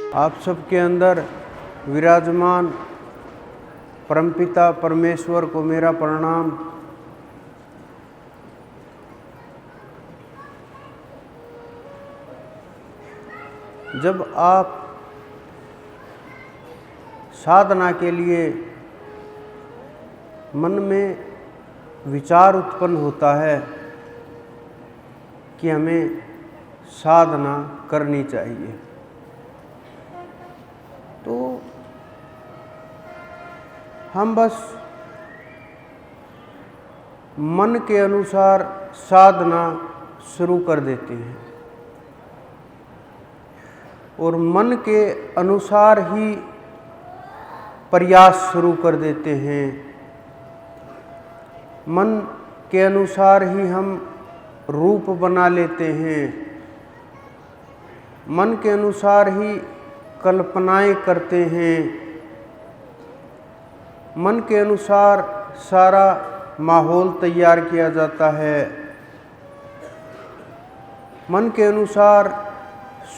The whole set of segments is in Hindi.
आप सबके अंदर विराजमान परमपिता परमेश्वर को मेरा प्रणाम। जब आप साधना के लिए मन में विचार उत्पन्न होता है कि हमें साधना करनी चाहिए, तो हम बस मन के अनुसार साधना शुरू कर देते हैं और मन के अनुसार ही प्रयास शुरू कर देते हैं। मन के अनुसार ही हम रूप बना लेते हैं, मन के अनुसार ही कल्पनाएं करते हैं, मन के अनुसार सारा माहौल तैयार किया जाता है, मन के अनुसार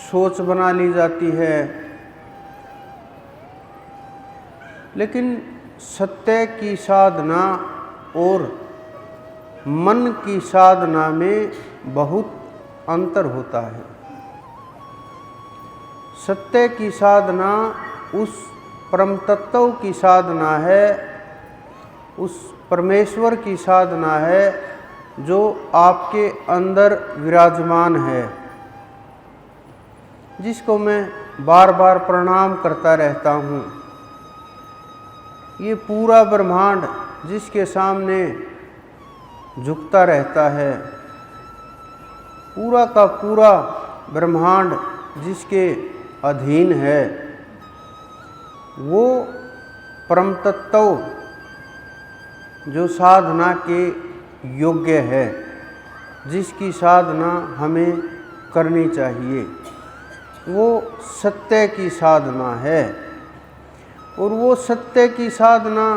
सोच बना ली जाती है। लेकिन सत्य की साधना और मन की साधना में बहुत अंतर होता है। सत्य की साधना उस परम तत्व की साधना है, उस परमेश्वर की साधना है जो आपके अंदर विराजमान है, जिसको मैं बार बार प्रणाम करता रहता हूँ। ये पूरा ब्रह्मांड जिसके सामने झुकता रहता है, पूरा का पूरा ब्रह्मांड जिसके अधीन है, वो परम तत्व जो साधना के योग्य है, जिसकी साधना हमें करनी चाहिए, वो सत्य की साधना है। और वो सत्य की साधना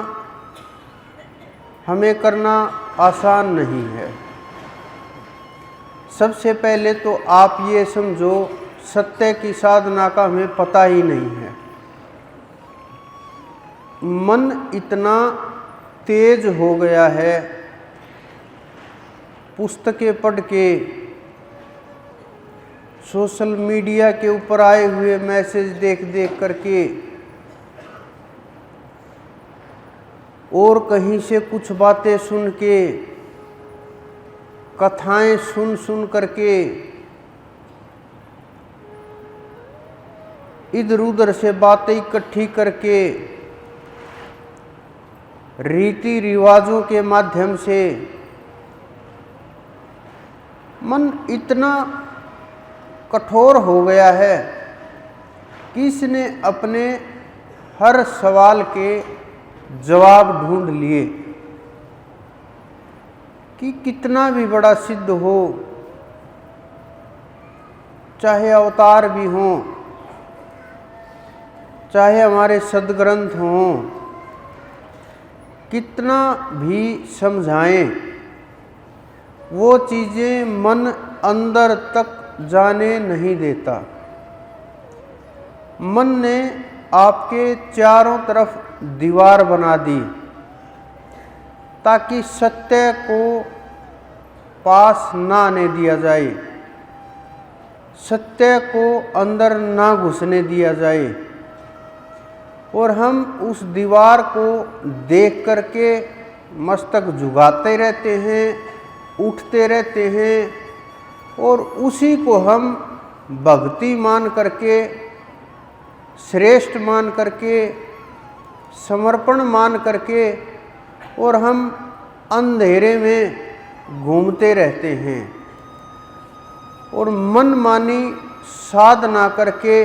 हमें करना आसान नहीं है। सबसे पहले तो आप ये समझो, सत्य की साधना का हमें पता ही नहीं है। मन इतना तेज हो गया है, पुस्तकें पढ़ के, सोशल मीडिया के ऊपर आए हुए मैसेज देख देख करके, और कहीं से कुछ बातें सुन के, कथाएं सुन सुन करके, इधर उधर से बातें इकट्ठी करके, रीति रिवाजों के माध्यम से मन इतना कठोर हो गया है कि इसने अपने हर सवाल के जवाब ढूंढ लिए कि कितना भी बड़ा सिद्ध हो, चाहे अवतार भी हों, चाहे हमारे सद्ग्रंथ हों, कितना भी समझाएं, वो चीज़ें मन अंदर तक जाने नहीं देता। मन ने आपके चारों तरफ दीवार बना दी ताकि सत्य को पास ना आने दिया जाए, सत्य को अंदर ना घुसने दिया जाए, और हम उस दीवार को देख करके मस्तक झुकाते रहते हैं, उठते रहते हैं, और उसी को हम भक्ति मान करके, श्रेष्ठ मान करके, समर्पण मान करके, और हम अंधेरे में घूमते रहते हैं। और मनमानी साधना करके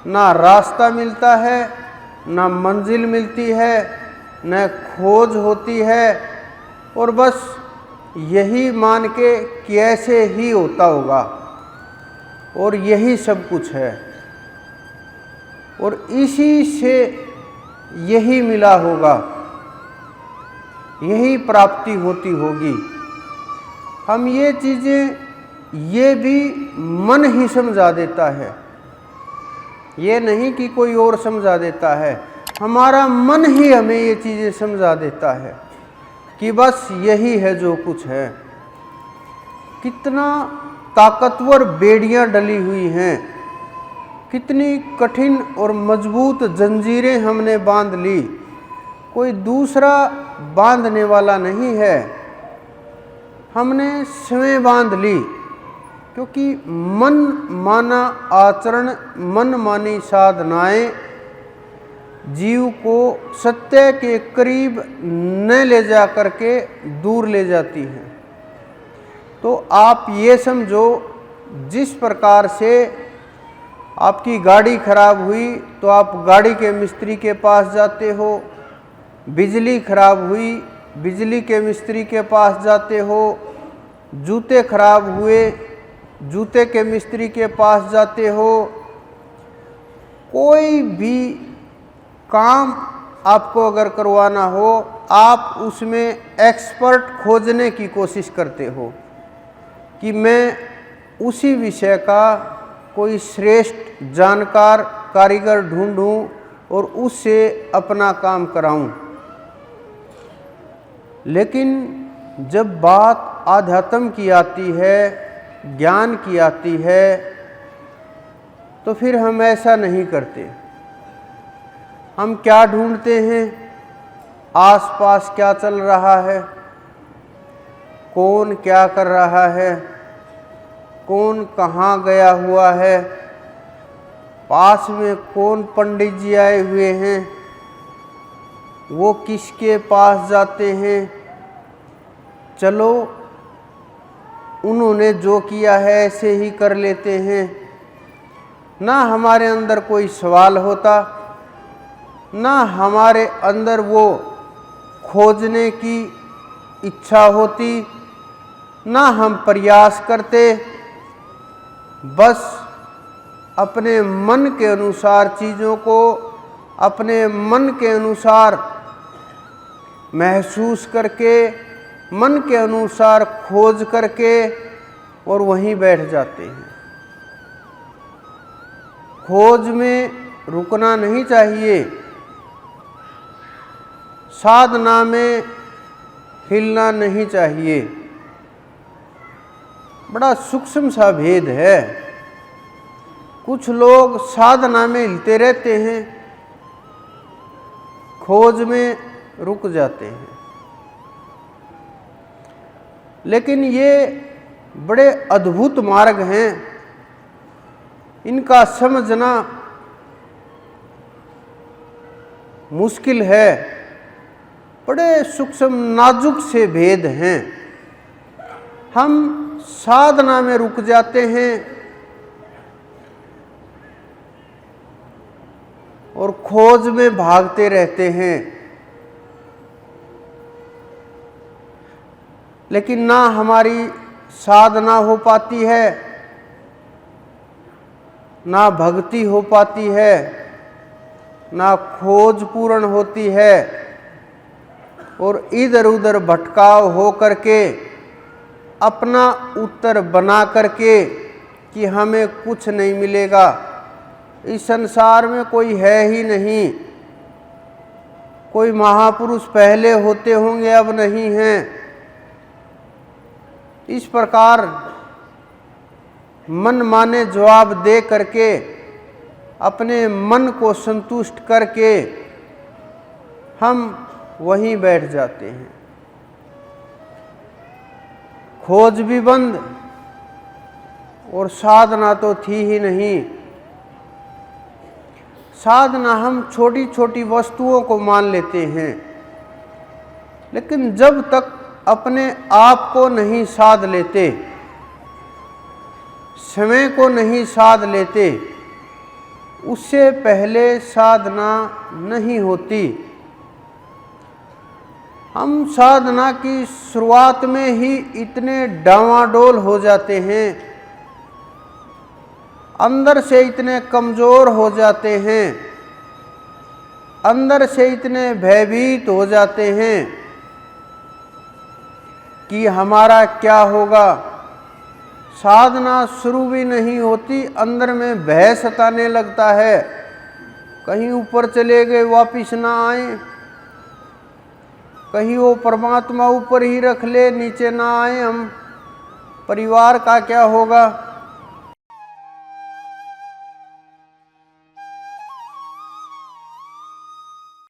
ना रास्ता मिलता है, ना मंजिल मिलती है, न खोज होती है, और बस यही मान के कि ऐसे ही होता होगा और यही सब कुछ है, और इसी से यही मिला होगा, यही प्राप्ति होती होगी। हम ये चीज़ें, ये भी मन ही समझा देता है। ये नहीं कि कोई और समझा देता है, हमारा मन ही हमें ये चीज़ें समझा देता है कि बस यही है जो कुछ है। कितना ताकतवर बेड़ियां डली हुई हैं, कितनी कठिन और मजबूत जंजीरें हमने बांध ली, कोई दूसरा बांधने वाला नहीं है, हमने स्वयं बांध ली। क्योंकि मन माना आचरण, मन मानी साधनाएं जीव को सत्य के करीब न ले जा करके दूर ले जाती हैं। तो आप ये समझो, जिस प्रकार से आपकी गाड़ी खराब हुई तो आप गाड़ी के मिस्त्री के पास जाते हो, बिजली खराब हुई बिजली के मिस्त्री के पास जाते हो, जूते खराब हुए जूते के मिस्त्री के पास जाते हो। कोई भी काम आपको अगर करवाना हो, आप उसमें एक्सपर्ट खोजने की कोशिश करते हो कि मैं उसी विषय का कोई श्रेष्ठ जानकार कारीगर ढूंढूं और उससे अपना काम कराऊं। लेकिन जब बात आध्यात्म की आती है, ज्ञान की आती है, तो फिर हम ऐसा नहीं करते। हम क्या ढूंढते हैं? आसपास क्या चल रहा है, कौन क्या कर रहा है, कौन कहाँ गया हुआ है, पास में कौन पंडित जी आए हुए हैं, वो किसके पास जाते हैं, चलो उन्होंने जो किया है ऐसे ही कर लेते हैं। ना हमारे अंदर कोई सवाल होता, ना हमारे अंदर वो खोजने की इच्छा होती, ना हम प्रयास करते। बस अपने मन के अनुसार चीज़ों को अपने मन के अनुसार महसूस करके, मन के अनुसार खोज करके और वहीं बैठ जाते हैं। खोज में रुकना नहीं चाहिए, साधना में हिलना नहीं चाहिए। बड़ा सूक्ष्म सा भेद है। कुछ लोग साधना में हिलते रहते हैं, खोज में रुक जाते हैं। लेकिन ये बड़े अद्भुत मार्ग हैं, इनका समझना मुश्किल है। बड़े सूक्ष्म नाजुक से भेद हैं। हम साधना में रुक जाते हैं और खोज में भागते रहते हैं। लेकिन ना हमारी साधना हो पाती है, ना भक्ति हो पाती है, ना खोज पूर्ण होती है, और इधर उधर भटकाव हो करके अपना उत्तर बना करके कि हमें कुछ नहीं मिलेगा, इस संसार में कोई है ही नहीं, कोई महापुरुष पहले होते होंगे अब नहीं हैं। इस प्रकार मन माने जवाब दे करके अपने मन को संतुष्ट करके हम वहीं बैठ जाते हैं। खोज भी बंद और साधना तो थी ही नहीं। साधना हम छोटी छोटी वस्तुओं को मान लेते हैं, लेकिन जब तक अपने आप को नहीं साध लेते, समय को नहीं साध लेते, उससे पहले साधना नहीं होती। हम साधना की शुरुआत में ही इतने डावाडोल हो जाते हैं, अंदर से इतने कमज़ोर हो जाते हैं, अंदर से इतने भयभीत हो जाते हैं कि हमारा क्या होगा, साधना शुरू भी नहीं होती, अंदर में भय सताने लगता है, कहीं ऊपर चले गए वापिस ना आए, कहीं वो परमात्मा ऊपर ही रख ले नीचे ना आए हम, परिवार का क्या होगा।